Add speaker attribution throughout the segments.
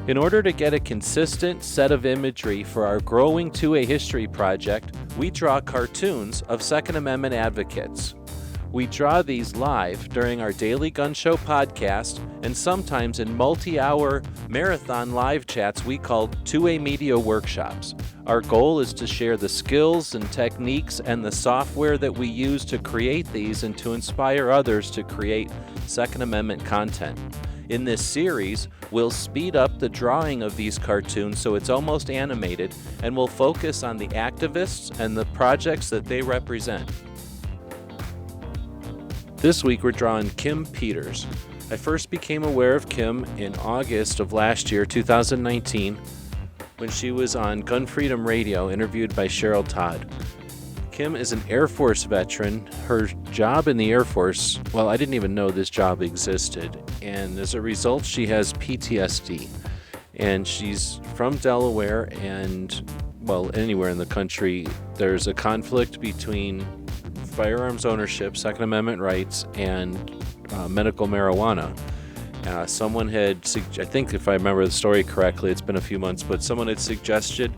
Speaker 1: In order to get a consistent set of imagery for our growing 2A history project, we draw cartoons of Second Amendment advocates. We draw these live during our daily gun show podcast and sometimes in multi-hour marathon live chats we call 2A media workshops. Our goal is to share the skills and techniques and the software that we use to create these and to inspire others to create Second Amendment content. In this series, we'll speed up the drawing of these cartoons so it's almost animated, and we'll focus on the activists and the projects that they represent. This week we're drawing Kim Peters. I first became aware of Kim in August of last year, 2019, when she was on Gun Freedom Radio, interviewed by Cheryl Todd. Kim is an Air Force veteran. Her job in the Air Force, well, I didn't even know this job existed, and as a result she has PTSD. And she's from Delaware, and, well, anywhere in the country, there's a conflict between firearms ownership, Second Amendment rights, and medical marijuana. Someone had, I think if I remember the story correctly, it's been a few months, but someone had suggested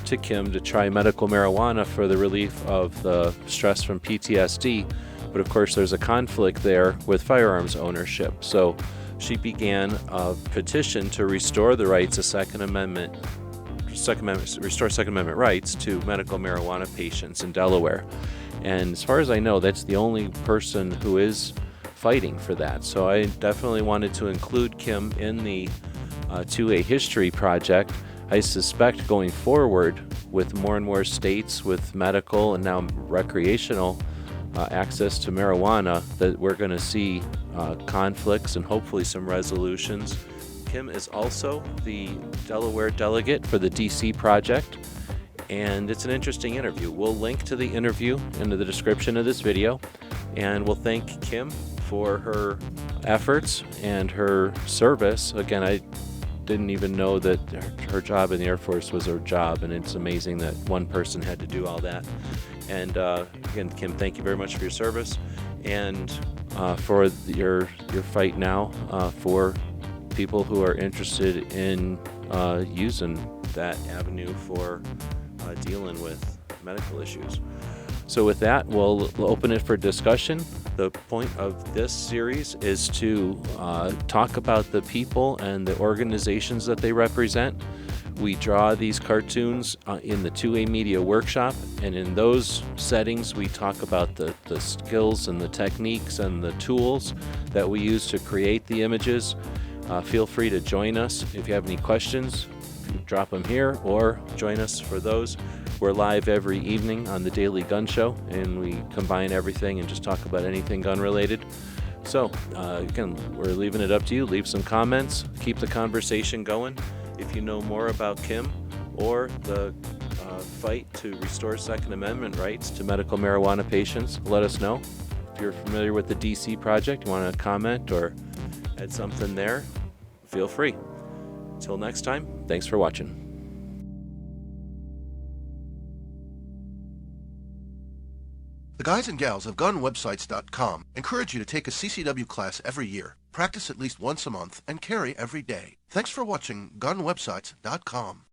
Speaker 1: to Kim to try medical marijuana for the relief of the stress from PTSD, but of course there's a conflict there with firearms ownership. So she began a petition to restore the rights of restore Second Amendment rights to medical marijuana patients in Delaware. And as far as I know, that's the only person who is fighting for that. So I definitely wanted to include Kim in the 2A history project. I suspect going forward with more and more states with medical and now recreational access to marijuana that we're going to see conflicts and hopefully some resolutions. Kim is also the Delaware delegate for the DC project, and it's an interesting interview. We'll link to the interview in the description of this video, and we'll thank Kim for her efforts and her service. Again, I didn't even know that her job in the Air Force was her job, and it's amazing that one person had to do all that. And again, Kim, thank you very much for your service and for your fight now for people who are interested in using that avenue for dealing with medical issues. So with that, we'll open it for discussion. The point of this series is to talk about the people and the organizations that they represent. We draw these cartoons in the 2A Media Workshop, and in those settings we talk about the skills and the techniques and the tools that we use to create the images. Feel free to join us if you have any questions. Drop them here or join us for those. We're live every evening on the Daily Gun Show, and we combine everything and just talk about anything gun related. So again, we're leaving it up to you. Leave some comments, keep the conversation going. If you know more about Kim or the fight to restore Second Amendment rights to medical marijuana patients, let us know. If you're familiar with the DC project, you want to comment or add something there, feel free. Until next time, thanks for watching.
Speaker 2: The guys and gals of GunWebsites.com encourage you to take a CCW class every year, practice at least once a month, and carry every day. Thanks for watching GunWebsites.com.